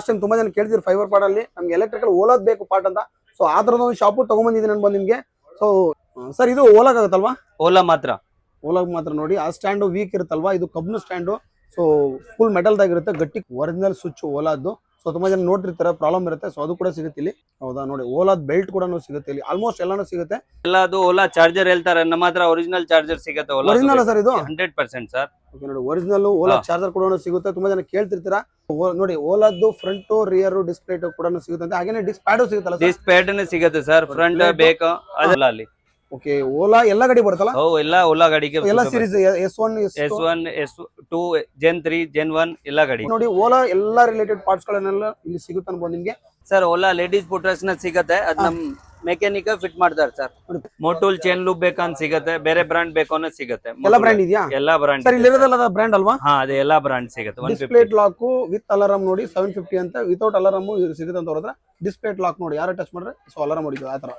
Time ತುಂಬಾ ಜನ ಕೇಳ್ತಿದ್ರು fibre part ಅಲ್ಲಿ ನಮ್ಗೆ ಎಲೆಕ್ಟ್ರಿಕಲ್ ಓಲಾದ್ ಬೇಕು ಪಾರ್ಟ್ ಅಂತ. ಸೊ ಆ ತರದ ಒಂದು ಶಾಪು ತಗೊಂಡ್ಬಂದಿದ್ದೀನಿ ನಾನು ನಿಮ್ಗೆ. ಸೊ ಸರ್ ಇದು ಓಲಾಗ್ ಆಗುತ್ತಲ್ವಾ? ಓಲಾ ಮಾತ್ರ. ಓಲಾಗ್ ಮಾತ್ರ ನೋಡಿ. ಆ ಸ್ಟ್ಯಾಂಡು ವೀಕ್ ಇರುತ್ತಲ್ವಾ, ಇದು ಕಬ್ಬಿಣ ಸ್ಟ್ಯಾಂಡು. ಸೊ ಫುಲ್ ಮೆಟಲ್ದಾಗಿರುತ್ತೆ, ಗಟ್ಟಿ ಒರಿಜಿನಲ್ ಸ್ವಿಚ್ ಓಲಾದ್ದು. ಸೊ ತುಂಬಾ ಜನ ನೋಡ್ತಿರ್ತಾರೆ, ಪ್ರಾಬ್ಲಮ್ ಇರುತ್ತೆ. ಸೊ ಅದು ಕೂಡ ಸಿಗುತ್ತೆ ಇಲ್ಲಿ. ಹೌದಾ ನೋಡಿ, ಓಲಾದ್ ಬೆಲ್ಟ್ ಕೂಡ ಸಿಗುತ್ತೆ ಇಲ್ಲಿ. ಆಲ್ಮೋಸ್ಟ್ ಎಲ್ಲಾನು ಸಿಗುತ್ತೆ. ಎಲ್ಲದು ಓಲಾ ಚಾರ್ಜರ್ ಹೇಳ್ತಾರೆ, ನಮ್ಮ ಹತ್ರ ಒರಿಜಿನಲ್ ಚಾರ್ಜರ್ ಸಿಗುತ್ತೆ. ಒರಿಜಿನಲ್ ಸರ್ ಇದು 100% ಸರ್. ಓಕೆ ನೋಡಿ, ಒರಿಜಿನಲ್ ಓಲಾ ಚಾರ್ಜರ್ ಕೂಡ ಸಿಗುತ್ತೆ. ತುಂಬಾ ಜನ ಕೇಳ್ತಿರ್ತೀರಾ. ನೋಡಿ ಓಲಾದ್ದು ಫ್ರಂಟ್ ರಿಯರ್ ಡಿಸ್ಪ್ಲೇ ಕೂಡ ಸಿಗುತ್ತೆ. ಹಾಗೇನೆ ಡಿಸ್ ಪ್ಯಾಡ್ ಸಿಗುತ್ತಲ್ಲ, ಡಿಸ್ ಪ್ಯಾಡ್ ಸಿಗುತ್ತೆ ಸರ್. ಫ್ರಂಟ್ ಬೇಕು ಅದಲ್ಲ ಅಲ್ಲಿ. ಓಕೆ, ಓಲಾ ಎಲ್ಲ ಗಾಡಿ ಬರುತ್ತಲ್ಲ? ಎಲ್ಲ ಓಲಾ ಗಾಡಿಗೆ ಎಲ್ಲ series S1 S1 S2 Gen 3 Gen 1 ಎಲ್ಲ ಗಾಡಿ ನೋಡಿ. ಓಲಾ ಎಲ್ಲಾ ರಿಲೇಟೆಡ್ ಪಾರ್ಟ್ಸ್ ಗಳನ್ನೆಲ್ಲ ಇಲ್ಲಿ ಸಿಗುತ್ತೆ ಅನ್ಬೋದು ನಿಮ್ಗೆ. ಸರ್ ಓಲಾ ಲೇಡೀಸ್ ಫುಟ್ರೆಸ್ ನ ಸಿಗುತ್ತೆ, ಅದ್ ನಮ್ ಮೆಕ್ಯಾನಿಕ್ ಫಿಟ್ ಮಾಡ್ತಾರೆ ಸರ್. ಮೋಟೂಲ್ ಚೈನ್ ಲೂಪ್ ಬೇಕಂತ ಸಿಗುತ್ತೆ, ಬೇರೆ ಬ್ರಾಂಡ್ ಬೇಕು ಅನ್ನೋ ಸಿಗುತ್ತೆ. ಎಲ್ಲ ಬ್ರಾಂಡ್ ಇದೆಯಾ? ಎಲ್ಲಾ ಬ್ರಾಂಡ್ ಸರ್ ಇಲ್ಲಿ ಇರೋದಲ್ಲ ಬ್ರಾಂಡ್ ಅಲ್ವಾ? ಹಾ, ಅದೇ ಎಲ್ಲಾ ಬ್ರಾಂಡ್ ಸಿಗುತ್ತೆ. ಡಿಸ್ಪ್ಲೇ ಲಾಕ್ ವಿತ್ ಅಲಾರಂ ನೋಡಿ 750 ಅಂತ, ವಿತೌಟ್ ಅಲಾರಂ ಸಿಗುತ್ತೆ ಅಂತ ಹೊರದ್ರೆ. ಡಿಸ್ಪ್ಲೇ ಲಾಕ್ ನೋಡಿ, ಯಾರು ಟಚ್ ಮಾಡಿದ್ರೆ ಸೊ ಅಲಾರಂ ಹೊಡಿತು ಆ ತರ.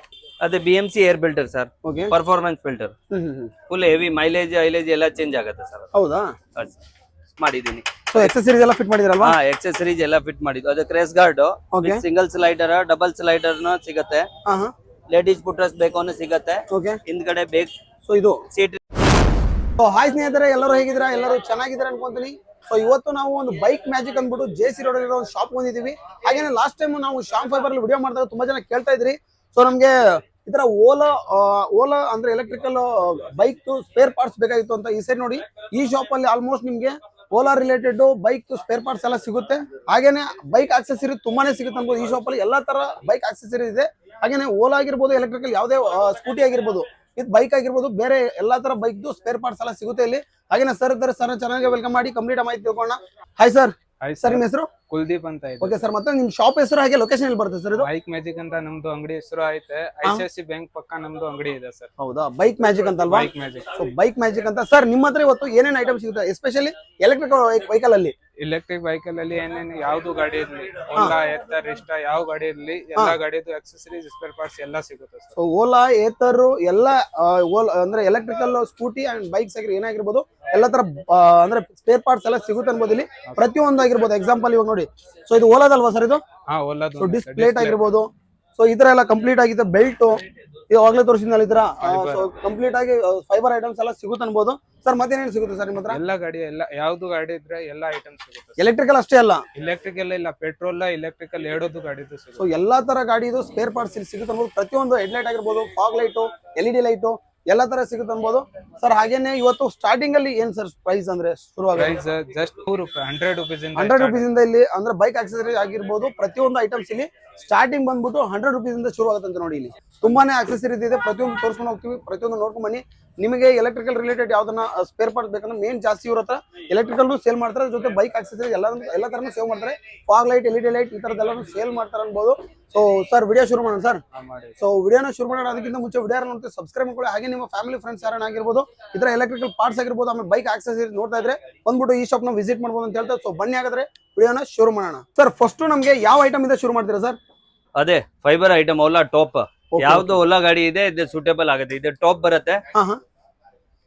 ಅದೇ BMC air filter sir, performance filter. Full heavy mileage ಎಲ್ಲ ಚೇಂಜ್ ಆಗುತ್ತೆ ಸರ್. ಹೌದಾ? ಮಾಡಿದೀನಿ. ಸೊ ಎಕ್ಸೆಸರೀಸ್ ಎಲ್ಲ ಫಿಟ್ ಮಾಡಿದಿರಲ್ವಾ? ಹಾ, ಎಕ್ಸೆಸರೀಸ್ ಎಲ್ಲ ಫಿಟ್ ಮಾಡಿದ್ದು. ಅದು crash guard single slider, double slider ಸಿಗುತ್ತೆ. ಲೇಡೀಸ್ ಫುಟ್ರೆಸ್ ಬೇಕು ಅನ್ನೋ ಸಿಗುತ್ತೆ. ಹಿಂದ್ಗಡೆ ಬೇಕು. ಸೊ ಇದು ಸೀಟ್. ಸೊ ಹಾಯ್ ಸ್ನೇಹಿತರೆ, ಎಲ್ಲರೂ ಹೇಗಿದ್ದೀರಾ? ಎಲ್ಲರೂ ಚೆನ್ನಾಗಿದ್ದೀರಾ ಅನ್ಕೊಂತೀನಿ. ಸೊ ಇವತ್ತು ನಾವು ಒಂದು ಬೈಕ್ ಮ್ಯಾಜಿಕ್ ಅಂದ್ಬಿಟ್ಟು JC ರೋಡ್ ಇರೋ ಒಂದು ಶಾಪ್ ಬಂದಿದ್ದೀವಿ. ಹಾಗೇನೆ ಲಾಸ್ಟ್ ಟೈಮ್ ನಾವು ಶ್ಯಾಮ್ ಫೈಬರ್ ಅಲ್ಲಿ ವಿಡಿಯೋ ಮಾಡಿದಾಗ ತುಂಬಾ ಜನ ಕೇಳ್ತಾ ಇದ್ರಿ. ಸೊ ನಮ್ಗೆ ಈ ತರ ಓಲಾ ಅಂದ್ರೆ ಎಲೆಕ್ಟ್ರಿಕಲ್ ಬೈಕ್ ಸ್ಪೇರ್ ಪಾರ್ಟ್ಸ್ ಬೇಕಾಗಿತ್ತು ಅಂತ. ಈ ಸೈಡ್ ನೋಡಿ, ಈ ಶಾಪ್ ಅಲ್ಲಿ ಆಲ್ಮೋಸ್ಟ್ ನಿಮ್ಗೆ Ola related bike spare parts ಎಲ್ಲ ಸಿಗುತ್ತೆ. ಹಾಗೇನೆ ಬೈಕ್ ಆಕ್ಸೆಸರಿ ತುಂಬಾನೇ ಸಿಗುತ್ತೆ ಅನ್ಬೋದು. ಈ ಶಾಪ್ ಅಲ್ಲಿ ಎಲ್ಲಾ ತರ ಬೈಕ್ ಆಕ್ಸೆಸರಿ ಇದೆ. ಹಾಗೇನೆ ಓಲಾ ಆಗಿರ್ಬೋದು, ಎಲೆಕ್ಟ್ರಿಕಲ್ ಯಾವುದೇ ಸ್ಕೂಟಿ ಆಗಿರ್ಬೋದು, ಇದು ಬೈಕ್ ಆಗಿರ್ಬೋದು, ಬೇರೆ ಎಲ್ಲಾ ತರ ಬೈಕ್ ಸ್ಪೇರ್ ಪಾರ್ಟ್ಸ್ ಎಲ್ಲ ಸಿಗುತ್ತೆ ಇಲ್ಲಿ. ಹಾಗೇನೆ ಸರ್ ಇದ್ದಾರೆ, ಸರ್ ಚೆನ್ನಾಗಿ ವೆಲ್ಕಮ್ ಮಾಡಿ ಕಂಪ್ಲೀಟ್ ಮಾಹಿತಿ ತಿಳ್ಕೊಳ್ಳೋಣ. Hi sir. ಸರ್ ನಿಮ್ಮ ಹೆಸರು? ಕುಲ್ದೀಪ್ ಅಂತ ಇದೆ. ಓಕೆ ಸರ್, ಮತ್ತೆ ನಿಮ್ ಶಾಪ್ ಹೆಸರು ಹಾಗೆ ಲೊಕೇಶನ್ ಎಲ್ಲಿ ಬರುತ್ತೆ ಸರ್? ಇದು ಬೈಕ್ ಮ್ಯಾಜಿಕ್ ಅಂತ ನಮ್ದು ಅಂಗಡಿ ಹೆಸರು ಐತೆ. ICICI ಬ್ಯಾಂಕ್ ಪಕ್ಕ ನಮ್ದು ಅಂಗಡಿ ಇದೆ ಸರ್. ಹೌದಾ? ಬೈಕ್ ಮ್ಯಾಜಿಕ್ ಅಂತ ಅಲ್ವಾ? Bike magic. So bike magic ಅಂತ. ಸರ್ ನಿಮ್ಮ ಹತ್ರ ಇವತ್ತು ಏನೇನ್ ಐಟಮ್ ಸಿಗುತ್ತೆ, ಎಸ್ಪೆಷಲಿ ಎಲೆಕ್ಟ್ರಿಕಲ್ ವೆಹಿಕಲ್ ಅಲ್ಲಿ? ಎಲೆಕ್ಟ್ರಿಕ್ ವೆಹಿಕಲ್ ಅಲ್ಲಿ ಏನೇನು ಯಾವ್ದು ಗಾಡಿ ಇರ್ಲಿ, ಓಲಾ, ಏತರ್, ಇಷ್ಟ ಯಾವ ಗಾಡಿ ಇರ್ಲಿ, ಎಲ್ಲಾ ಗಾಡಿದು ಆಕ್ಸೆಸರೀಸ್ ಸ್ಪೇರ್ ಪಾರ್ಟ್ಸ್ ಎಲ್ಲ ಸಿಗುತ್ತೆ ಸರ್. ಸೊ ಓಲಾ, ಏತರ್ ಎಲ್ಲ ಅಂದ್ರೆ ಎಲೆಕ್ಟ್ರಿಕಲ್ ಸ್ಕೂಟಿ ಅಂಡ್ ಬೈಕ್ಸ್ ಆಗಿರ್ ಏನಾಗಿರ್ಬೋದು ಎಲ್ಲ ತರ ಅಂದ್ರೆ ಸ್ಪೇರ್ ಪಾರ್ಟ್ಸ್ ಎಲ್ಲ ಸಿಗುತ್ತೆ ಅನ್ಬೋದು ಇಲ್ಲಿ. ಪ್ರತಿಯೊಂದು ಆಗಿರ್ಬೋದು. ಎಕ್ಸಾಂಪಲ್ ಇವಾಗ ನೋಡಿ, ಸೊ ಇದು ಓಲಾದಲ್ವಾ ಸರ್? ಇದು ಡಿಸ್ ಪ್ಲೇಟ್ ಆಗಿರ್ಬೋದು. ಸೊ ಈ ತರ ಎಲ್ಲ ಕಂಪ್ಲೀಟ್ ಆಗಿದೆ. ಬೆಲ್ಟ್ ಇವಾಗಲೇ ತೋರಿಸಿದ್ನಲ್ಲ, ಈ ತರ ಕಂಪ್ಲೀಟ್ ಆಗಿ ಫೈಬರ್ ಐಟಮ್ಸ್ ಎಲ್ಲ ಸಿಗುತ್ತೆ ಅನ್ಬೋದು. ಸರ್ ಮತ್ತೇನೇನು ಸಿಗುತ್ತೆ ಸರ್ ನಿಮ್ಮ ಹತ್ರ? ಎಲ್ಲ ಗಾಡಿ ಎಲ್ಲ ಯಾವ್ದು ಗಾಡಿ ಇದ್ರೆ ಎಲ್ಲ ಐಟಮ್ ಸಿಗುತ್ತೆ. ಎಲೆಕ್ಟ್ರಿಕಲ್ ಅಷ್ಟೇ ಅಲ್ಲ? ಎಲೆಕ್ಟ್ರಿಕಲ್ ಇಲ್ಲ, ಪೆಟ್ರೋಲ್ ಎಲೆಕ್ಟ್ರಿಕಲ್ ಎರಡದು ಗಾಡಿದು ಸಿಗುತ್ತೆ. ಸೊ ಎಲ್ಲಾ ತರ ಗಾಡಿದು ಸ್ಪೇರ್ ಪಾರ್ಟ್ಸ್ ಇಲ್ಲಿ ಸಿಗುತ್ತೆ ಅನ್ಬೋದು. ಪ್ರತಿಯೊಂದು ಹೆಡ್ಲೈಟ್ ಆಗಿರ್ಬೋದು, ಫಾಗ್ ಲೈಟು, LED ಲೈಟು ಎಲ್ಲಾ ತರ ಸಿಗುತ್ತೆ ಅನ್ಬೋದು ಸರ್. ಹಾಗೇನೆ ಇವತ್ತು ಸ್ಟಾರ್ಟಿಂಗ್ ಅಲ್ಲಿ ಏನ್ ಸರ್ ಪ್ರೈಸ್ ಅಂದ್ರೆ ಶುರುವಾಗುತ್ತೆ? ಜಸ್ಟ್ 100 ರೂಪೀಸ್ ಇಂದ ಇಲ್ಲಿ ಅಂದ್ರೆ ಬೈಕ್ ಆಕ್ಸೆಸರಿ ಆಗಿರ್ಬೋದು, ಪ್ರತಿಯೊಂದು ಐಟಮ್ಸ್ ಇಲ್ಲಿ ಸ್ಟಾರ್ಟಿಂಗ್ ಬಂದ್ಬಿಟ್ಟು 100 ರೂಪೀಸ್ ಇಂದ ಶುರು ಆಗುತ್ತೆ ಅಂತ ನೋಡಿ. ಇಲ್ಲಿ ತುಂಬಾನೇ ಆಕ್ಸೆಸರಿ ಇದೆ. ಪ್ರತಿಯೊಂದು ತೋರಿಸ್ಕೊಂಡು ಹೋಗ್ತೀವಿ, ಪ್ರತಿಯೊಂದು ನೋಡ್ಕೊಂಡ್ ಬನ್ನಿ. ನಿಮಗೆ ಎಲೆಕ್ಟ್ರಿಕಲ್ ರಿಲೇಟೆಡ್ ಯಾವ್ದನ್ನ ಸ್ಪೇರ್ ಪಾರ್ಟ್ಸ್ ಬೇಕಂದ್ರೆ ಮೇನ್ ಜಾಸ್ತಿ ಇವ್ರ ಹತ್ರ ಎಲೆಕ್ಟ್ರಿಕಲ್ ಸೇಲ್ ಮಾಡ್ತಾರೆ, ಜೊತೆ ಬೈಕ್ ಆಕ್ಸೆಸರಿ ಎಲ್ಲ ತರನು ಸೇವ್ ಮಾಡ್ತಾರೆ. ಫಾಗ್ ಲೈಟ್, LED ಲೈಟ್ ಈ ತರದೆಲ್ಲೂ ಸೇಲ್ ಮಾಡ್ತಾರೆ ಅನ್ಬೋದು. ಸೊ ಸರ್ ವಿಡಿಯೋ ಶುರು ಮಾಡೋಣ ಸರ್. ಸೊ ವಿಡಿಯೋನ ಶುರು ಮಾಡೋಣ. ಅದಕ್ಕಿಂತ ಮುಂಚೆ ವಿಡಿಯೋ ನೋಡ್ತೀವಿ, ಸಬ್ಸ್ಕ್ರೈಬ್ ಮಾಡ್ಕೊಳ್ಳಿ. ಹಾಗೆ ನಿಮ್ಮ ಫ್ಯಾಮಿಲಿ ಫ್ರೆಂಡ್ಸ್ ಯಾರನ್ನ ಆಗಿರ್ಬೋದು ಈ ತರ ಎಲೆಕ್ಟ್ರಿಕಲ್ ಪಾರ್ಟ್ಸ್ ಆಗಿರ್ಬೋದು, ಆಮೇಲೆ ಬೈಕ್ ಆಕ್ಸೆಸರಿ ನೋಡ್ತಾ ಇದ್ರೆ ಬಂದ್ಬಿಟ್ಟು ಈ ಶಾಪ್ ನ ವಿಸಿಟ್ ಮಾಡ್ಬೋದು ಅಂತ ಹೇಳ್ತಾರೆ. ಸೊ ಬನ್ನಿ ಹಾಗಾದ್ರೆ ವಿಡಿಯೋನ ಶುರು ಮಾಡೋಣ. ಸರ್ ಫಸ್ಟ್ ನಮ್ಗೆ ಯಾವ ಐಟಮ್ ಇಂದ ಶುರು ಮಾಡ್ತೀರಾ ಸರ್? ಅದೇ ಫೈಬರ್ ಐಟಮ್ ಓಲಾ ಟಾಪ್. ಯಾವ್ದು ಓಲಾ ಗಾಡಿ ಇದೆ ಇದು ಸೂಟೇಬಲ್ ಆಗುತ್ತೆ. ಇದು ಟಾಪ್ ಬರುತ್ತೆ.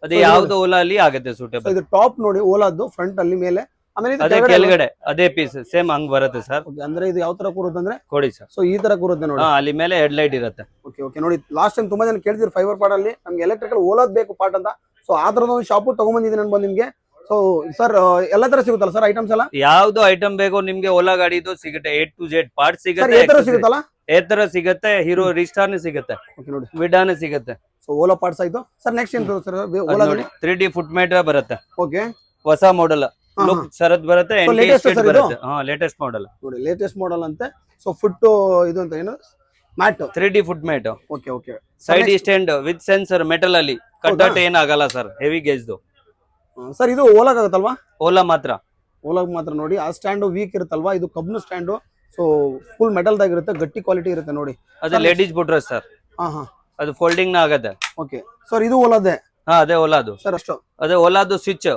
ಅದೇ ಯಾವ್ದು ಓಲಾ ಅಲ್ಲಿ ಆಗುತ್ತೆ ಸೂಟೇಬಲ್. ಇದು ಟಾಪ್ ನೋಡಿ ಓಲಾದ್ದು ಫ್ರಂಟ್ ಅಲ್ಲಿ ಮೇಲೆ, ಆಮೇಲೆ ಅದೇ ಕೆಳಗಡೆ ಅದೇ ಪೀಸ್ ಸೇಮ್ ಹಂಗ್ ಬರುತ್ತೆ ಸರ್. ಅಂದ್ರೆ ಇದು ಯಾವ ತರ ಕೂರುತ್ತೆ ಅಂದ್ರೆ ಕೊಡಿ ಸರ್. ಸೊ ಈ ತರ ಕೂರುತ್ತೆ ನೋಡಿ. ಅಲ್ಲಿ ಮೇಲೆ ಹೆಡ್ ಲೈಟ್ ಇರುತ್ತೆ. ಓಕೆ ನೋಡಿ, ಲಾಸ್ಟ್ ಟೈಮ್ ತುಂಬಾ ಜನ ಕೇಳ್ತಿದ್ರು ಫೈಬರ್ ಪಾರ್ಟ್ ಅಲ್ಲಿ ನಮ್ಗೆ ಎಲೆಕ್ಟ್ರಿಕಲ್ ಓಲಾದ್ ಬೇಕು ಪಾರ್ಟ್ ಅಂತ. ಸೊ ಆ ತರದ ಒಂದು ಶಾಪು ತಗೊಂಡ್ಬಂದಿದ್ದೀನಿ ಅನ್ಬೋದು ನಿಮ್ಗೆ. ಸೊ ಸರ್ ಎಲ್ಲ ತರ ಸಿಗುತ್ತಲ್ಲ ಸರ್ ಐಟಮ್ಸ್ ಎಲ್ಲ? ಯಾವ್ದು ಐಟಮ್ ಬೇಕು ನಿಮ್ಗೆ ಓಲಾ ಗಾಡಿದು ಸಿಗುತ್ತೆ. A to Z ಪಾರ್ಟ್ ಸಿಗುತ್ತೆ. ಸಿಗುತ್ತಲ್ಲ? ಏತರ ಸಿಗುತ್ತೆ, ಹೀರೋ ರಿಸ್ಟಾರ್ನ್ ಸಿಗುತ್ತೆ, ನೋಡಿ ವಿಡಾನ್ ಸಿಗುತ್ತೆ. ಸೊ ಓಲಾ ಪಾರ್ಟ್ಸ್ ಆಯ್ತು ಸರ್. ನೆಕ್ಸ್ಟ್ ಏನ್ sir? Ola 3D foot mat ಬರುತ್ತೆ. ಓಕೆ, ಹೊಸ ಮಾಡೆಲ್ ಲುಕ್ ಸರದ್ ಬರುತ್ತೆ. ಲೇಟೆಸ್ಟ್ ಮಾಡೆಲ್ ನೋಡಿ, ಲೇಟೆಸ್ಟ್ ಮಾಡೆಲ್ ಅಂತೆ. ಸೊ ಫುಟ್ ಇದು ಅಂತ ಏನು mat 3D foot mat. Okay okay. Side stand with sensor metal ಅಲ್ಲಿ ಕಟ್ಟಟ್ ಏನಾಗಲ್ಲ ಸರ್, ಹೆವಿ ಗೇಜ್ದು ಸರ್. ಇದು ಓಲಾಗ್ ಆಗುತ್ತಲ್ವಾ? ಓಲಾ ಮಾತ್ರ. ಓಲಾಗ್ ಮಾತ್ರ ನೋಡಿ. ಆ ಸ್ಟ್ಯಾಂಡ್ ವೀಕ್ ಇರುತ್ತಲ್ವಾ, ಇದು ಕಬ್ಬಿಣ ಸ್ಟ್ಯಾಂಡು. ಸೊ ಫುಲ್ ಮೆಟಲ್ದಾಗಿರುತ್ತೆ, ಗಟ್ಟಿ ಕ್ವಾಲಿಟಿ ಇರುತ್ತೆ ನೋಡಿ. ಅದು ಲೇಡೀಸ್ ಬುಟ್ರೆಸ್ ಸರ್. ಅದು ಫೋಲ್ಡಿಂಗ್ ನ ಆಗತ್ತೆ. ಓಕೆ ಸರ್, ಇದು ಓಲಾದೆ? ಅದೇ ಓಲಾದು ಸರ್. ಅಷ್ಟು ಅದೇ ಓಲಾದು ಸ್ವಿಚ್,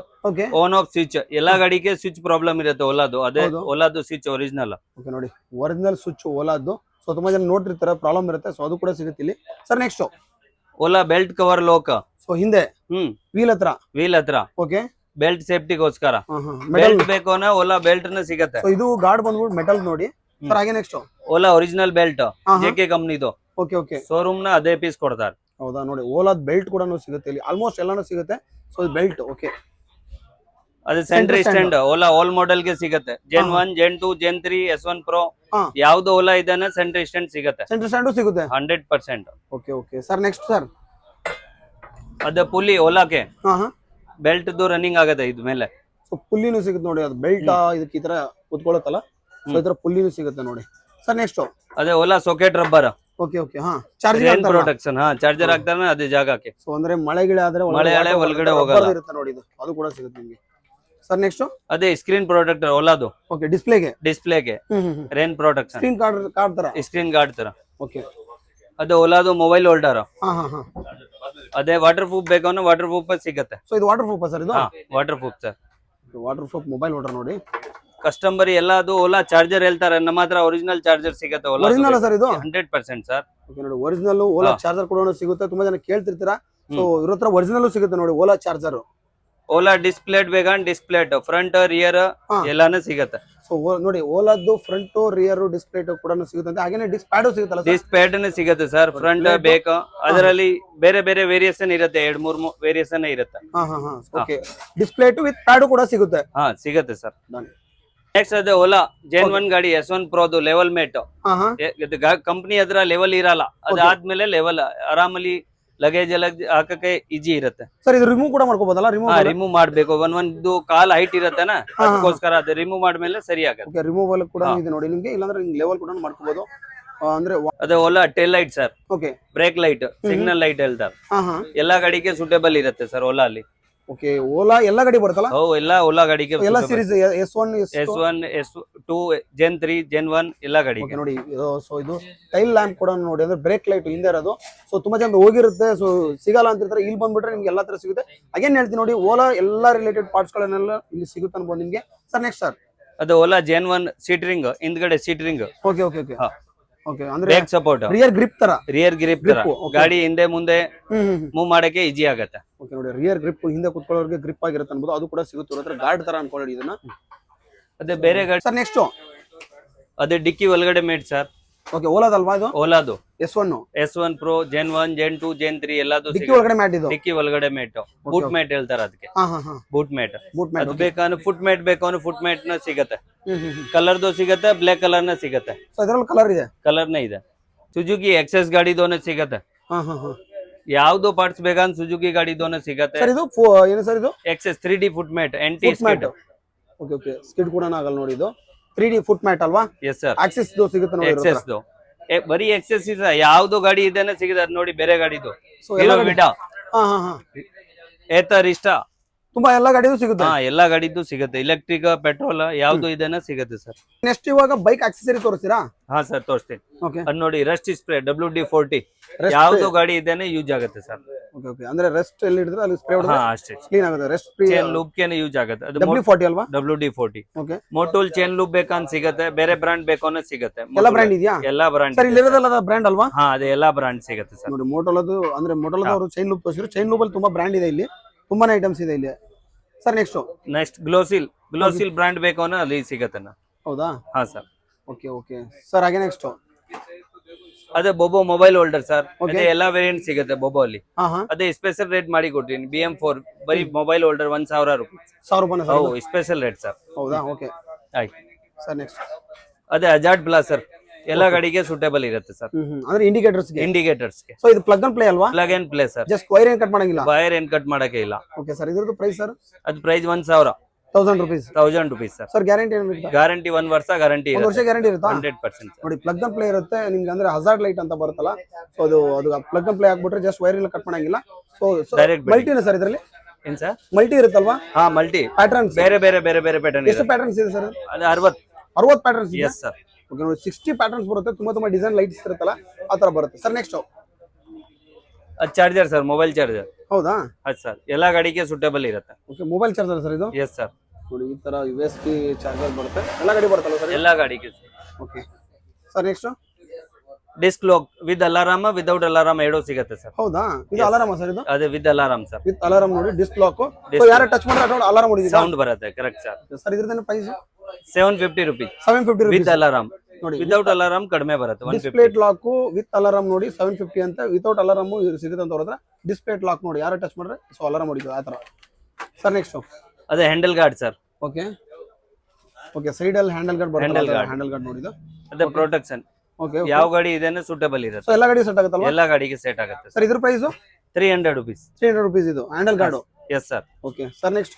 ಆನ್ ಆಫ್ ಸ್ವಿಚ್. ಎಲ್ಲಾ ಗಾಡಿಗೆ ಸ್ವಿಚ್ ಪ್ರಾಬ್ಲಮ್ ಇರುತ್ತೆ ಓಲಾದು. ಅದೇ ಓಲಾದು ಸ್ವಿಚ್ ಒರಿಜಿನಲ್. ಓಕೆ ನೋಡಿ, ಒರಿಜಿನಲ್ ಸ್ವಿಚ್ ಓಲಾದು. ಸೊ ತುಂಬಾ ಜನ ನೋಡ್ತಿರ್ತಾರೆ, ಪ್ರಾಬ್ಲಮ್ ಇರುತ್ತೆ. ಸೊ ಅದು ಕೂಡ ಸಿಗುತ್ತೆ ಇಲ್ಲಿ sir. Next Ola belt cover Lok. So ಹಿಂದೆ ವೀಲ್ ಹತ್ರ. ವೀಲ್ ಹತ್ರ ಓಕೆ, ಬೆಲ್ಟ್ ಸೇಫ್ಟಿಗೋಸ್ಕರ ಮೆಟಲ್. ಬೆಲ್ಟ್ ಬೇಕು ಅಂದ್ರೆ ಓಲಾ ಬೆಲ್ಟ್ ನ ಸಿಗತ್ತೆ. ಸೊ ಇದು ಗಾರ್ಡ್ ಬಂದ್ಬಿಟ್ಟು ಮೆಟಲ್ ನೋಡಿ ಸರ್. ಹಾಗೆ next Ola original belt JK ಕಂಪ್ನಿದು. Okay okay. ಶೋರೂಮ್ ನ ಅದೇ ಪೀಸ್ ಕೊಡ್ತಾರೆ. ಹೌದಾ ನೋಡಿ, ಓಲಾದ್ ಬೆಲ್ಟ್ ಕೂಡ ಸಿಗುತ್ತೆ ಇಲ್ಲಿ, ಆಲ್ಮೋಸ್ಟ್ ಎಲ್ಲಾನು ಸಿಗುತ್ತೆ. ಸೊ ಇದು ಬೆಲ್ಟ್ ಓಕೆ. ಅದು sentry stand Ola all model ಗೆ ಸಿಗುತ್ತೆ. Zen 1 gen 2 gen 3 S1 Pro ಯಾವ್ದು ಓಲಾ ಇದಾನೆ ಸೆಂಟ್ರಿ ಸ್ಟ್ಯಾಂಡ್ ಸಿಗುತ್ತೆ. ಸೆಂಟ್ರಿ ಸ್ಟ್ಯಾಂಡು ಸಿಗುತ್ತೆ 100%. Okay okay sir. Next sir ಅದ ಪುಲಿ ಓಲಾಕ್ಕೆ ಹಾ ಹಾ. ಬೆಲ್ಟ್ ರನ್ನಿಂಗ್ ಆಗತ್ತೆ ಇದ್ ಮೇಲೆ. ಸೊ ಪುಲ್ಲಿನೂ ಸಿಗುತ್ತೆ ನೋಡಿ, ಅದು ಬೆಲ್ಟ್ ಇದಕ್ಕೆ ಈ ತರ ಕುತ್ಕೊಳ್ಳುತ್ತಲ್ಲ, ಸೊ ಈ ತರ ಪುಲ್ಲಿನೂ ಸಿಗುತ್ತೆ ನೋಡಿ ಸರ್. ನೆಕ್ಸ್ಟ್ ಅದೇ Ola socket rubber. Okay okay. ಹಾ, ಚಾರ್ಜಿಂಗ್ ಪ್ರೊಟೆಕ್ಷನ್. ಹಾ, ಚಾರ್ಜರ್ ಹಾಕ್ತಾನೆ ಅದೇ ಜಾಗಕ್ಕೆ. ಸೊ ಅಂದ್ರೆ ಮಳೆ ಗಿಳೆ ಆದ್ರೆ ಮಳೆ ಆಳೆ ಒಳಗಡೆ ಹೋಗಲ್ಲ ಇರುತ್ತೆ ನೋಡಿ, ಇದು ಅದು ಕೂಡ ಸಿಗುತ್ತೆ ನಿಮಗೆ ಸರ್. ನೆಕ್ಸ್ಟ್ ಅದೇ ಸ್ಕ್ರೀನ್ ಪ್ರೊಟೆಕ್ಟರ್ ಓಲಾದು. ಓಕೆ, ಡಿಸ್ಪ್ಲೇಗೆ ರೇನ್ ಪ್ರೊಟೆಕ್ಷನ್, ಸ್ಕ್ರೀನ್ ಕಾರ್ಡ್ ತರ, ಸ್ಕ್ರೀನ್ ಗಾರ್ಡ್ ತರ. ಓಕೆ. ಅದು ಓಲಾದು ಮೊಬೈಲ್ ಹೋಲ್ಡರ್. ಹಾ ಹಾ ಹಾ. ಅದೇ ವಾಟರ್ ಪ್ರೂಫ್ ಬೇಕು ಅಂದ್ರೆ ವಾಟರ್ ಪ್ರೂಫ್ ಸಿಗುತ್ತೆ. ಸೊ ಇದು ವಾಟರ್ ಪ್ರೂಫ್ ಸರ್? ಇದು water proof sir. Water proof mobile holder ನೋಡಿ. ಕಸ್ಟಮರ್ ಎಲ್ಲ ಅದು ಓಲಾ ಚಾರ್ಜರ್ ಹೇಳ್ತಾರೆ, ನಮ್ಮ ಹತ್ರ ಒರಿಜಿನಲ್ ಚಾರ್ಜರ್ ಸಿಗುತ್ತೆ. ಒರಿಜಿನಲ್ ಸರ್ ಇದು? 100% ಸರ್. ಓಕೆ ನೋಡಿ, ಒರಿಜಿನಲ್ ಓಲಾ ಚಾರ್ಜರ್ ಕೂಡ ಸಿಗುತ್ತೆ. ತುಂಬಾ ಜನ ಕೇಳ್ತಿರ್ತೀರಾ, ಸೊ ಇವ್ರ ಹತ್ರ ಒರಿಜಿನಲ್ ಸಿಗುತ್ತೆ ನೋಡಿ ಓಲಾ ಚಾರ್ಜರ್. ಓಲಾ ಡಿಸ್ಪ್ಲೇಟ್ ಬೇಕಂದ್ರೆ ಡಿಸ್ಪ್ಲೇಟ್, ಫ್ರಂಟ್ ರಿಯರ್ ಎಲ್ಲಾನು ಸಿಗುತ್ತೆ. ಸೊ ನೋಡಿ, ಓಲಾದ್ದು ಫ್ರಂಟ್ ರಿಯರ್ ಡಿಸ್ಪ್ಲೇಟ್ ಕೂಡ ಸಿಗುತ್ತೆ. ಹಾಗೇನೆ ಡಿಸ್ ಪ್ಯಾಡ್ ಸಿಗುತ್ತಲ್ಲ? ಡಿಸ್ ಪ್ಯಾಡ್ ಸಿಗುತ್ತೆ ಸರ್. ಫ್ರಂಟ್ ಬೇಕು, ಅದರಲ್ಲಿ ಬೇರೆ ಬೇರೆ ವೇರಿಯೇಷನ್ ಇರುತ್ತೆ, 2-3 ವೇರಿಯೇಷನ್ ಇರುತ್ತೆ. ಹಾ ಹಾ ಹಾ. ಓಕೆ, ಡಿಸ್ಪ್ಲೇಟ್ ವಿತ್ ಪ್ಯಾಡ್ ಕೂಡ ಸಿಗುತ್ತೆ? ಹಾ, ಸಿಗುತ್ತೆ ಸರ್. ನೆಕ್ಸ್ಟ್ ಅದೇ ಓಲಾ ಜೆನ್ 1 ಗಾಡಿ S1 Pro level mat. Company ಹತ್ರ ಲೆವೆಲ್ ಇರಲ್ಲ, ಅದಾದ್ಮೇಲೆ ಲೆವೆಲ್ ಆರಾಮಲ್ಲಿ ಲಗೇಜ್ ಎಲ್ಲ ಹಾಕಕ್ಕೆ ಈಜಿ ಇರುತ್ತೆ ಸರ್. ಇದು ರಿಮೂವ್ ಕೂಡ ಮಾಡ್ಕೋಬಹುದಲ್ಲ? ರಿಮೂವ್ ಮಾಡ್ಬೇಕು, ಒಂದು ಕಾಲ್ ಹೈಟ್ ಇರುತ್ತೆನ, ಅದಕ್ಕೋಸ್ಕರ ಅದು ರಿಮೂವ್ ಮಾಡ್ಮೇಲೆ ಸರಿ ಆಗುತ್ತೆ. ಓಕೆ, ರಿಮೂವಲ್ ಕೂಡ ಇದೆ ನೋಡಿ ನಿಮ್ಗೆ, ಇಲ್ಲಾಂದ್ರೆ ಲೆವೆಲ್ ಕೂಡ ಮಾಡ್ಕೋಬಹುದು. ಅಂದ್ರೆ ಅದೇ Ola tail light sir. Okay, brake light, signal light ಹೇಳ್ತಾರೆ. ಎಲ್ಲಾ ಗಾಡಿಗೆ ಸೂಟೇಬಲ್ ಇರುತ್ತೆ ಸರ್ ಓಲಾ ಅಲ್ಲಿ. ಓಕೆ, ಓಲಾ ಎಲ್ಲಾ ಗಾಡಿ ಬರುತ್ತಲ್ಲ? ಎಲ್ಲ ಓಲಾ ಗಾಡಿಗೆ ಎಲ್ಲ series S1 S2 Zen 3 Zen 1 ಎಲ್ಲಾ ಗಾಡಿಗೆ ನೋಡಿ. ಸೊ ಇದು ಟೈಲ್ ಲ್ಯಾಂಪ್ ಕೂಡ ನೋಡಿ, ಅಂದ್ರೆ ಬ್ರೇಕ್ ಲೈಟ್ ಹಿಂದೆ ಇರೋದು. ಸೊ ತುಂಬಾ ಜನ ಹೋಗಿರುತ್ತೆ, ಸೊ ಸಿಗಲ್ಲ ಅಂತ ಇರ್ತಾರೆ, ಇಲ್ಲಿ ಬಂದ್ಬಿಟ್ರೆ ನಿಮ್ಗೆ ಎಲ್ಲಾ ತರ ಸಿಗುತ್ತೆ. ಅಗೇನ್ ಹೇಳ್ತೀನಿ ನೋಡಿ, ಓಲಾ ಎಲ್ಲಾ ರಿಲೇಟೆಡ್ ಪಾರ್ಟ್ಸ್ ಗಳನ್ನೆಲ್ಲ ಇಲ್ಲಿ ಸಿಗುತ್ತೆ ಅನ್ಬೋದು ನಿಮ್ಗೆ ಸರ್. ನೆಕ್ಸ್ಟ್ ಸರ್ ಅದು ಓಲಾ ಜೆನ್ 1 ಸೀಟ್ ರಿಂಗ್, ಹಿಂದ್ಗಡೆ seat ring. Okay okay okay okay. ಅಂದ್ರೆ ಬ್ರೇಕ್ ಸಪೋರ್ಟ್, ರಿಯರ್ ಗ್ರಿಪ್ ತರ, ರಿಯರ್ ಗ್ರಿಪ್ ತರ ಗಾಡಿ ಹಿಂದೆ ಮುಂದೆ ಮೂವ್ ಮಾಡಕ್ಕೆ ಈಜಿ ಆಗುತ್ತೆ. ಓಕೆ ನೋಡಿ, ರಿಯರ್ ಗ್ರಿಪ್ ಹಿಂದೆ ಕುತ್ಕೊಳ್ಳೋರಿಗೆ ಗ್ರಿಪ್ ಆಗಿರುತ್ತೆ ಅನ್ಬೋದು, ಅದು ಕೂಡ ಸಿಗುತ್ತೆ. ಹತ್ರ ಗಾರ್ಡ್ ತರ ಅನ್ಕೊಳ್ಳಿ ಇದನ್ನ. ಅದೇ ಬೇರೆ ಗಾಡಿ ಸರ್. ನೆಕ್ಸ್ಟ್ ಅದೇ ಡಿಕ್ಕಿ ಒಳಗಡೆ ಮೇಟ್ ಸರ್. ಓಕೆ, ಓಲಾದಲ್ವಾ ಇದು? ಓಲಾದು S1 Pro gen 1 gen 2 gen 3 ಎಲ್ಲದು ಡಿಕ್ಕಿ ಒಳಗಡೆ ಮ್ಯಾಟ್ ಇದು? ಡಿಕ್ಕಿ ಒಳಗಡೆ ಮೇಟ್, ಬೂಟ್ ಮೇಟ್ ಹೇಳ್ತಾರೆ ಅದಕ್ಕೆ. Boot mat. ಅದು ಬೇಕಂದ್ರೆ ಫುಟ್ ಮೇಟ್ ಬೇಕು ಅಂದ್ರೆ ಫುಟ್ ಮೇಟ್ ನ ಸಿಗುತ್ತೆ. ಕಲರ್ದು ಸಿಗುತ್ತೆ, ಬ್ಲಾಕ್ ಕಲರ್ ನ ಸಿಗುತ್ತೆ. ಇದರಲ್ಲಿ ಕಲರ್ ಇದೆ? ಕಲರ್ ನ ಇದೆ. ಸುಜುಕಿ ಎಕ್ಸೆಸ್ ಗಾಡಿದೋನೆ ಸಿಗುತ್ತೆ. ಯಾವ್ದು ಪಾರ್ಟ್ಸ್ ಬೇಕಂದ್ರೆ ಸುಜುಕಿ ಗಾಡಿದೋನೆ ಸಿಗುತ್ತೆ. ಸರ್ ಇದು ಏನು ಸರ್ ಇದು? ಎಕ್ಸೆಸ್ 3D ಫುಟ್ ಮೇಟ್, ಎಂಟಿ ಸ್ಕಿಡ್. ಓಕೆ ಓಕೆ, ಸ್ಕಿಡ್ ಕೂಡ ಆಗಲ್ಲ ನೋಡಿ, ಇದು 3D ಫುಟ್ ಮ್ಯಾಟ್ ಅಲ್ವಾ? Yes sir. ಆಕ್ಸಿಸ್ ದೋ ಸಿಗುತ್ತೆ ನೋಡಿ. ಎಕ್ಸೆಸ್ ದೋ ಬರೀ ಎಕ್ಸೆಸ್ ಇದೆ, ಯಾವ್ದು ಗಾಡಿ ಇದೇನೆ ಸಿಗುತ್ತೆ. ಅದು ನೋಡಿ ಬೇರೆ ಗಾಡಿದು ವಿಡಾ, ಏತರ್ ಇಷ್ಟ, ತುಂಬಾ ಎಲ್ಲಾ ಗಾಡಿದು ಸಿಗುತ್ತೆ. ಎಲ್ಲಾ ಗಾಡಿದ್ದು ಸಿಗುತ್ತೆ. ಎಲೆಕ್ಟ್ರಿಕ್, ಪೆಟ್ರೋಲ್ ಯಾವ್ದು ಇದೇನೆ ಸಿಗುತ್ತೆ ಸರ್. ನೆಕ್ಸ್ಟ್ ಇವಾಗ ಬೈಕ್ ಆಕ್ಸೆಸರಿ ತೋರಿಸ್ತೀರಾ? ಹಾ ಸರ್, ತೋರಿಸ್ತೀನಿ. ಓಕೆ, ಅದು ನೋಡಿ ರಸ್ಟ್ ಸ್ಪ್ರೇ WD-40 ಯಾವ್ದು ಗಾಡಿ ಇದೇನೆ ಯೂಸ್ ಆಗುತ್ತೆ ಸರ್. ಓಕೆ ಓಕೆ, ಅಂದ್ರೆ ರೆಸ್ಟ್ ಎಲ್ಲಿ ಹಿಡಿದ್ರೆ ಅಲ್ಲಿ ಸ್ಪ್ರೇ ಹೊಡೆದ್ರೆ ಅಷ್ಟೇ ಕ್ಲೀನ್ ಆಗುತ್ತೆ. ರೆಸ್ಟ್ ಫ್ರೀ ಚೈನ್ ಲೂಪ್ ಗೆ ಯೂಸ್ ಆಗುತ್ತೆ. ಅದು WD-40 ಅಲ್ವಾ? WD-40. ಓಕೆ, ಮೋಟೋಲ್ ಚೈನ್ ಲೂಪ್ ಬೇಕಂತ ಸಿಗುತ್ತೆ, ಬೇರೆ ಬ್ರಾಂಡ್ ಬೇಕು ಅನ್ನೋ ಸಿಗುತ್ತೆ. ಎಲ್ಲ ಬ್ರಾಂಡ್ ಇದೆಯಾ? ಎಲ್ಲಾ ಬ್ರಾಂಡ್ ಸರ್. ಇಲ್ಲಿ ಇರೋದಲ್ಲ ಬ್ರಾಂಡ್ ಅಲ್ವಾ? ಹಾ, ಅದೇ ಎಲ್ಲಾ ಬ್ರಾಂಡ್ ಸಿಗುತ್ತೆ ಸರ್. ನೋಡಿ, ಮೋಟೋಲದು ಅಂದ್ರೆ ಮೋಟೋಲದವರು ಚೈನ್ ಲೂಪ್ ತೋರಿಸಿದ್ರು. ಚೈನ್ ಲೂಪ್ ಅಲ್ಲಿ ತುಂಬಾ ಬ್ರಾಂಡ್ ಇದೆ, ಇಲ್ಲಿ ತುಂಬಾನೇ ಐಟಮ್ಸ್ ಇದೆ ಇಲ್ಲಿ ಸರ್. ನೆಕ್ಸ್ಟ್ ಗ್ಲೋಸಿಲ್ ಬ್ರಾಂಡ್ ಬೇಕು ಅನ್ನೋ ಅಲ್ಲಿ ಸಿಗುತ್ತೆ. ಹೌದಾ? ಹಾ ಸರ್. Okay okay sir. ಹಾಗೆ ನೆಕ್ಸ್ಟ್ ಅದೇ ಬೊಬೋ ಮೊಬೈಲ್ ಹೋಲ್ಡರ್ ಸರ್. ಅದೇ ಎಲ್ಲಾ ವೇರಿಯಂಟ್ ಸಿಗುತ್ತೆ ಬೊಬೋ ಅಲ್ಲಿ. ಅದೇ ಸ್ಪೆಷಲ್ ರೇಟ್ ಮಾಡಿ ಕೊಡ್ತೀನಿ. BM4 ಬರೀ ಮೊಬೈಲ್ ಹೋಲ್ಡರ್ 1000 ರೂಪಾಯಿ. 1000 ರೂಪಾಯಿ? ಹೌದು, ಸ್ಪೆಷಲ್ ರೇಟ್ ಸರ್. ಹೌದಾ? ಓಕೆ ಆಯ್ತು ಸರ್. ನೆಕ್ಸ್ಟ್ ಅದೇ ಅಜಾಡ್ ಪ್ಲಸ್ ಸರ್, ಎಲ್ಲಾ ಗಾಡಿಗೆ ಸೂಟೇಬಲ್ ಇರುತ್ತೆ ಸರ್. ಅಂದ್ರೆ ಇಂಡಿಕೇಟರ್ಸ್ ಗೆ. ಸೊ ಇದು ಪ್ಲಗ್ ಅಂಡ್ ಪ್ಲೇ ಅಲ್ವಾ? Plug and play sir. Just wire ಏನ್ ಕಟ್ ಮಾಡಂಗಿಲ್ಲ? ವೈರ್ ಏನ್ ಕಟ್ ಮಾಡಕ್ಕೆ ಇಲ್ಲ. Okay sir. ಇದ್ರದ್ದು ಪ್ರೈಸ್ ಸರ್? ಅದು price 1000 rupees. 1000 rupees sir. Sir guarantee ಏನಿರುತ್ತೆ? ಗ್ಯಾರಂಟಿ 1 ವರ್ಷ ಗ್ಯಾರಂಟಿ ಇರುತ್ತೆ. 1 ವರ್ಷ ಗ್ಯಾರಂಟಿ ಇರುತ್ತಾ? 100% ನೋಡಿ, ಪ್ಲಗ್ ಅಂಡ್ ಪ್ಲೇ ಇರುತ್ತೆ ನಿಮ್ಗೆ. ಅಂದ್ರೆ ಹಜಾರ್ಡ್ ಲೈಟ್ ಅಂತ ಬರುತ್ತಲ್ಲ, ಸೊ ಅದು ಪ್ಲಗ್ ಅಂಡ್ ಪ್ಲೇ ಆಗ್ಬಿಟ್ರೆ ಜಸ್ಟ್ ವೈರ್ ಎಲ್ಲ ಕಟ್ ಮಾಡಂಗಿಲ್ಲ. ಸೊ ಮಲ್ಟಿನ ಸರ್ ಇದರಲ್ಲಿ? ಏನ್ ಸರ್? ಮಲ್ಟಿ ಇರುತ್ತಲ್ವಾ? ಹಾ, ಮಲ್ಟಿ ಪ್ಯಾಟರ್ನ್ಸ್ ಬೇರೆ ಬೇರೆ ಬೇರೆ ಬೇರೆ ಪ್ಯಾಟರ್ನ್. ಎಷ್ಟು ಪ್ಯಾಟರ್ನ್ಸ್ ಇದೆ ಸರ್? ಅದು 60 ಪ್ಯಾಟರ್ನ್ಸ್ ಇದೆ. S sir. ಓಕೆ ನೋಡಿ, 60 ಪ್ಯಾಟರ್ನ್ಸ್ ಬರುತ್ತೆ. ತುಂಬಾ ಡಿಸೈನ್ ಲೈಟ್ಸ್ ಇರುತ್ತಲ್ಲ, ಆ ತರ ಬರುತ್ತೆ ಸರ್. ನೆಕ್ಸ್ಟ್ ಅದು ಚಾರ್ಜರ್ ಸರ್, ಮೊಬೈಲ್ ಚಾರ್ಜರ್. ಹೌದಾ? ಅದು ಸರ್ ಎಲ್ಲಾ ಗಾಡಿಗೆ ಸೂಟೇಬಲ್ ಇರುತ್ತೆ. ಓಕೆ, ಮೊಬೈಲ್ ಚಾರ್ಜರ್ ಸರ್ ಇದು? Yes sir. ನೋಡಿ, ಈ ತರ USB ಚಾರ್ಜರ್ ಬರುತ್ತೆ. ಎಲ್ಲಾ ಗಾಡಿ ಬರುತ್ತಲ್ಲ ಸರ್? ಎಲ್ಲಾ ಗಾಡಿಗೆ. Okay sir. Next disc lock with alarm without alarm ಎರಡೂ ಸಿಗುತ್ತೆ ಸರ್. ಹೌದಾ ಇದು ಅಲಾರಾಮ್ ಸರ್ ಇದು ಅದೇ with alarm sir. With alarm ನೋಡಿ ಡಿಸ್ಕ್ ಲಾಕ್ Disc ಯಾರು ಟಚ್ ಮಾಡಿದ್ರೆ ಅಲಾರಾಮ್ ಹೊಡಿದಿದೆ ಸೌಂಡ್ ಬರುತ್ತೆ ಕರೆಕ್ಟ್ ಸರ್. ಸರ್ ಇದ್ರದೇನು price 750 rupees 750 with rupees alarm. ನೋಡಿ ವಿದೌಟ್ ಅಲಾರಾಮ್ ಕಡಿಮೆ ಬರುತ್ತೆ ಡಿಸ್ಪ್ಲೇ 150. ಲಾಕ್ ವಿತ್ ಅಲಾರಾಮ್ ನೋಡಿ 750 ಅಂತ ವಿತೌಟ್ ಅಲಾರಾಮ್ ಸಿಗುತ್ತೆ ಅಂತ ಹೊರದ್ರೆ ಡಿಸ್ಪ್ಲೇ ಲಾಕ್ ನೋಡಿ ಯಾರು ಟಚ್ ಮಾಡಿದ್ರೆ ಸೊ ಅಲಾರಾಮ್ ಹೊಡಿತದೆ ಆ ತರ. ಸರ್ ನೆಕ್ಸ್ಟ್ ಅದೇ handle guard sir. Okay okay side ಅಲ್ಲಿ ಹ್ಯಾಂಡಲ್ ಗಾರ್ಡ್ ಬರುತ್ತೆ Handle guard. ಹ್ಯಾಂಡಲ್ ಗಾರ್ಡ್ ನೋಡಿದ್ದು ಅದೇ ಪ್ರೊಟೆಕ್ಷನ್ ಓಕೆ ಯಾವ ಗಾಡಿ ಇದೇನೆ ಸೂಟಬಲ್ ಸೊ ಇರುತ್ತೆ. ಎಲ್ಲ ಗಾಡಿ ಸೆಟ್ ಆಗುತ್ತಲ್ವಾ ಎಲ್ಲ ಗಾಡಿಗೆ ಸೆಟ್ ಆಗುತ್ತೆ ಸರ್ ಇದ್ರ ಪ್ರೈಸ್ 300 rupees. 300 rupees ಇದು handle guard yes sir. Okay sir next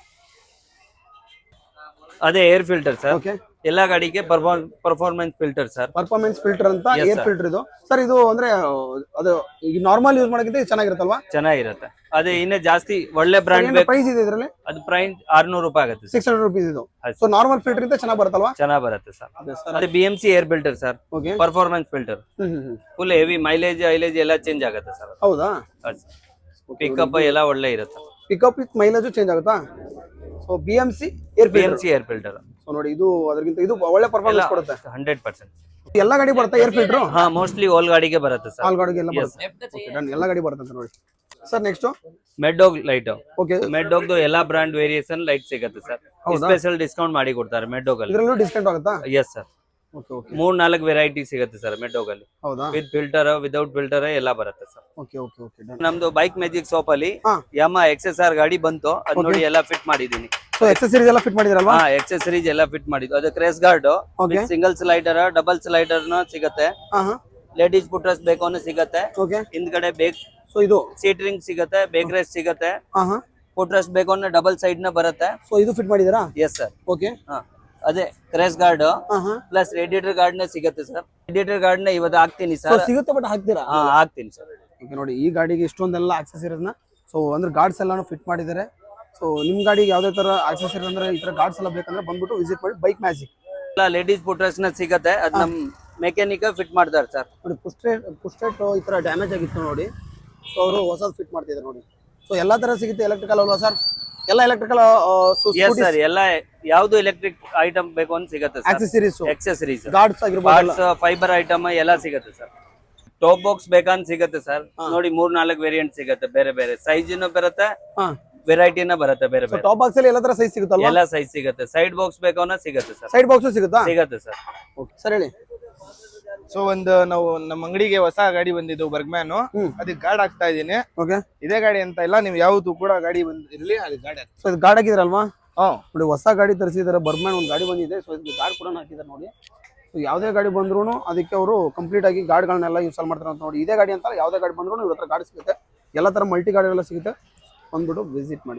ಅದೇ ಏರ್ ಫಿಲ್ಟರ್ ಸರ್. ಓಕೆ ಎಲ್ಲಾ ಗಾಡಿಗೆ performance filter sir. Performance filter ಅಂತ Yes, ಏರ್ sir. ಫಿಲ್ಟರ್ ಇದು ಸರ್ ಇದು ಅಂದ್ರೆ ಅದು ಈಗ ನಾರ್ಮಲ್ ಯೂಸ್ ಮಾಡೋಕ್ಕಿಂತ ಇದು ಚೆನ್ನಾಗಿರುತ್ತಲ್ವಾ ಚೆನ್ನಾಗಿರುತ್ತೆ. ಅದೇ ಇನ್ನೇ ಜಾಸ್ತಿ ಒಳ್ಳೆ ಬ್ರಾಂಡ್ ಬೇಕು ಪ್ರೈಸ್ ಇದೆ ಇದರಲ್ಲಿ ಅದು ಪ್ರೈಸ್ 600 ರೂಪಾಯಿ ಆಗುತ್ತೆ ಸರ್. 600 rupees ಇದು ಹೌದು. ಸೊ ನಾರ್ಮಲ್ ಫಿಲ್ಟರ್ ಇಂದ ಚೆನ್ನಾಗಿ ಬರುತ್ತಲ್ವಾ ಚೆನ್ನಾಗಿ ಬರುತ್ತೆ ಸರ್. ಸರ್ ಅದೇ BMC air filter sir. Okay performance filter full heavy mileage ಐಲೇಜ್ ಎಲ್ಲ ಚೇಂಜ್ ಆಗುತ್ತೆ ಸರ್. ಹೌದಾ ಪಿಕಪ್ ಎಲ್ಲ ಒಳ್ಳೆ ಇರುತ್ತೆ. ಪಿಕಪ್ ವಿತ್ ಮೈಲೇಜ್ ಚೇಂಜ್ ಆಗುತ್ತಾ so BMC air filter BMC air filter so ನೋಡಿ ಇದು ಅದಕ್ಕಿಂತ ಇದು ಒಳ್ಳೆ ಪರ್ಫಾರ್ಮೆನ್ಸ್ ಕೊಡುತ್ತೆ 100%. ಎಲ್ಲ ಗಾಡಿ ಬರುತ್ತೆ ಏರ್ ಫಿಲ್ಟರ್ ಹಾ ಮೋಸ್ಟ್ಲಿ ಓಲ್ ಗಾಡಿಗೆ ಬರುತ್ತೆ ಸರ್. ಆಲ್ ಗಾಡಿಗೆ ಎಲ್ಲ Yes. ಬರುತ್ತೆ ಓಕೆ ಡನ್ ಎಲ್ಲ ಗಾಡಿ ಬರುತ್ತೆ ಅಂತ ನೋಡಿ ಸರ್ ನೆಕ್ಸ್ಟ್ ಮೆಡ್ಡಾಗ್ ಲೈಟ್. ಓಕೆ ಮೆಡ್ಡಾಗ್ದು ಎಲ್ಲಾ ಬ್ರಾಂಡ್ ವೇರಿಯೇಷನ್ ಲೈಟ್ ಸಿಗುತ್ತೆ ಸರ್. ಸ್ಪೆಷಲ್ ಡಿಸ್ಕೌಂಟ್ ಮಾಡಿ ಕೊಡ್ತಾರೆ ಮೆಡ್ಡಾಗ್ ಅಲ್ಲಿ. ಇದರಲ್ಲೂ ಡಿಸ್ಕೌಂಟ್ ಆಗುತ್ತಾ S sir. Okay okay 3-4 variety ಸಿಗುತ್ತೆ ಸರ್ ಮೆಡ್ಡಾಗ್ ಅಲ್ಲಿ. ಹೌದಾ ವಿತ್ ಫಿಲ್ಟರ್ ವಿದೌಟ್ ಫಿಲ್ಟರ್ ಎಲ್ಲ ಬರುತ್ತೆ sir. Okay okay okay done ನಮ್ದು ಬೈಕ್ ಮ್ಯಾಜಿಕ್ ಶಾಪ್ ಅಲ್ಲಿ ಹಾ. ಯಮ XSR ಗಾಡಿ ಬಂತು ಅದ್ ನೋಡಿ ಎಲ್ಲ ಫಿಟ್ ಮಾಡಿದೀನಿ. ಸೊ ಎಕ್ಸೆಸರೀಸ್ ಎಲ್ಲ ಫಿಟ್ ಮಾಡಿದಿರಲ್ವಾ ಹಾ ಎಕ್ಸೆಸರೀಸ್ ಎಲ್ಲ ಫಿಟ್ ಮಾಡಿದ್ದು. ಅದು crash guard Okay. Single slider double slider ಸಿಗುತ್ತೆ. ಹಾ ಹಾ ಲೇಡೀಸ್ ಪುಟ್ರಸ್ ಬೇಕು ಅನ್ನೋ ಸಿಗುತ್ತೆ. ಓಕೆ ಹಿಂದ್ಗಡೆ ಬೇಕ್ ಸೊ ಇದು ಸೀಟ್ ರಿಂಗ್ ಸಿಗುತ್ತೆ. ಬೇಕ್ ರೆಸ್ಟ್ ಸಿಗುತ್ತೆ. ಹಾ ಹಾ ಪುಟ್ರಸ್ ಬೇಕು ಅನ್ನೋ ಡಬಲ್ ಸೈಡ್ ನ ಬರುತ್ತೆ. ಸೊ ಇದು ಫಿಟ್ ಮಾಡಿದಿರಾ ಎಸ್ ಸರ್. ಓಕೆ ಹಾ ಅದೇ ಕ್ರೇಸ್ ಗಾರ್ಡ್ ಹಾ ಹಾ ಪ್ಲಸ್ ರೇಡಿಯೇಟರ್ ಗಾರ್ಡ್ ನ ಸಿಗುತ್ತೆ ಸರ್. ರೇಡಿಯೇಟರ್ ಗಾರ್ಡ್ ನ ಇವತ್ತು ಹಾಕ್ತೀನಿ ಸೊ ಸರ್. ಸಿಗುತ್ತೆ ಬಟ್ ಹಾಕ್ತೀರಾ ಹಾ ಹಾಕ್ತೀನಿ ಸರ್. ಓಕೆ ನೋಡಿ ಈ ಗಾಡಿಗೆ ಇಷ್ಟೊಂದೆಲ್ಲ ಆಕ್ಸೆಸರೀಸ್ ನ ಸೊ ಅಂದ್ರೆ ಗಾರ್ಡ್ಸ್ ಎಲ್ಲಾನು ಫಿಟ್ ಮಾಡಿದ್ದಾರೆ. ಸೊ ನಿಮ್ ಗಾಡಿಗೆ ಯಾವ್ದೇ ತರ ಆಕ್ಸೆಸರಿ ಅಂದ್ರೆ ಈ ತರ ಗಾರ್ಡ್ಸ್ ಎಲ್ಲ ಬೇಕಂದ್ರೆ ಬಂದ್ಬಿಟ್ಟು ವಿಸಿಟ್ ಮಾಡಿ ಬೈಕ್ ಮ್ಯಾಜಿಕ್. ಎಲ್ಲ ಲೇಡೀಸ್ ಪುಟ್ರಸ್ ನ ಸಿಗುತ್ತೆ. ಅದ್ ನಮ್ ಮೆಕ್ಯಾನಿಕ್ ಫಿಟ್ ಮಾಡ್ತಾರೆ ಸರ್. ನೋಡಿ ಪುಸ್ಟೆಟ್ ಈ ತರ ಡ್ಯಾಮೇಜ್ ಆಗಿತ್ತು ನೋಡಿ ಸೊ ಅವರು ಹೊಸದು ಫಿಟ್ ಮಾಡ್ತಿದ್ದಾರೆ ನೋಡಿ. ಸೊ ಎಲ್ಲಾ ತರ ಸಿಗುತ್ತೆ ಎಲೆಕ್ಟ್ರಿಕಲ್ ಅಲ್ವಾ ಸರ್ ಎಲ್ಲ ಎಲೆಕ್ಟ್ರಿಕಲ್ ಎಸ್ ಸರ್. ಎಲ್ಲ ಯಾವ್ದು ಎಲೆಕ್ಟ್ರಿಕ್ ಐಟಮ್ ಬೇಕು ಅಂತ ಸಿಗುತ್ತೆ ಸರ್. ಆಕ್ಸೆಸರೀಸ್ ಎಕ್ಸೆಸರೀಸ್ ಗಾರ್ಡ್ಸ್ ಆಗಿರ್ಬೋದು ಪಾರ್ಟ್ಸ್ ಫೈಬರ್ ಐಟಮ್ ಎಲ್ಲ ಸಿಗುತ್ತೆ ಸರ್. ಟಾಪ್ ಬಾಕ್ಸ್ ಬೇಕಂತ ಸಿಗುತ್ತೆ ಸರ್. ನೋಡಿ 3-4 ವೇರಿಯಂಟ್ ಸಿಗುತ್ತೆ. ಬೇರೆ ಬೇರೆ ಸೈಜ್ ಬರುತ್ತೆ ಹಾ ವೆರೈಟಿನ ಬರುತ್ತೆ. ಬೇರೆ ಬೇರೆ ಟಾಪ್ ಬಾಕ್ಸ್ ಅಲ್ಲಿ ಎಲ್ಲ ತರ ಸೈಜ್ ಸಿಗುತ್ತಲ್ವಾ ಎಲ್ಲ ಸೈಜ್ ಸಿಗುತ್ತೆ. ಸೈಡ್ ಬಾಕ್ಸ್ ಬೇಕು ಅನ್ನೋ ಸಿಗುತ್ತೆ ಸರ್. ಸೈಡ್ ಬಾಕ್ಸ್ ಸಿಗುತ್ತಾ ಸಿಗುತ್ತೆ ಸರ್. ಓಕೆ ಸರ್ ಹೇಳಿ ಸೊ ಒಂದು ನಾವು ನಮ್ಮ ಅಂಗಡಿಗೆ ಹೊಸ ಗಾಡಿ ಬಂದಿದ್ದು ಬರ್ಗ್ಮ್ಯಾನ್ ಅದಕ್ಕೆ ಗಾರ್ಡ್ ಹಾಕ್ತಾ ಇದೀನಿ. ಓಕೆ ಇದೇ ಗಾಡಿ ಅಂತ ಇಲ್ಲ, ನೀವು ಯಾವ್ದು ಕೂಡ ಗಾಡಿ ಬಂದಿರ್ಲಿ ಅದಕ್ಕೆ ಗಾಡಿ ಹಾಕ್ತಾ. ಸೊ ಇದು ಗಾರ್ಡ್ ಹಾಕಿದ್ರಲ್ವಾ ಹ್ಮ್ ನೋಡಿ ಹೊಸ ಗಾಡಿ ತರಿಸಿದಾರೆ ಬರ್ಮ್ಯಾನ್ ಒಂದು ಗಾಡಿ ಬಂದಿದೆ. ಸೊ ಇದಕ್ಕೆ ಗಾರ್ಡ್ ಕೂಡ ಹಾಕಿದ್ದಾರೆ ನೋಡಿ. ಸೊ ಯಾವುದೇ ಗಾಡಿ ಬಂದ್ರು ಅದಕ್ಕೆ ಅವರು ಕಂಪ್ಲೀಟ್ ಆಗಿ ಗಾರ್ಡ್ಗಳನ್ನೆಲ್ಲ ಇನ್ಸ್ಟಾಲ್ ಮಾಡ್ತಾರೆ ಅಂತ ನೋಡಿ. ಇದೇ ಗಾಡಿ ಅಂತ ಯಾವುದೇ ಗಾಡಿ ಬಂದ್ರು ಇವ್ರ ಹತ್ರ ಗಾಡಿ ಸಿಗುತ್ತೆ. ಎಲ್ಲ ತರ ಮಲ್ಟಿ ಗಾಡಿಗಳೆಲ್ಲ ಸಿಗುತ್ತೆ. ಬಂದ್ಬಿಟ್ಟು ವಿಸಿಟ್ ಮಾಡಿ.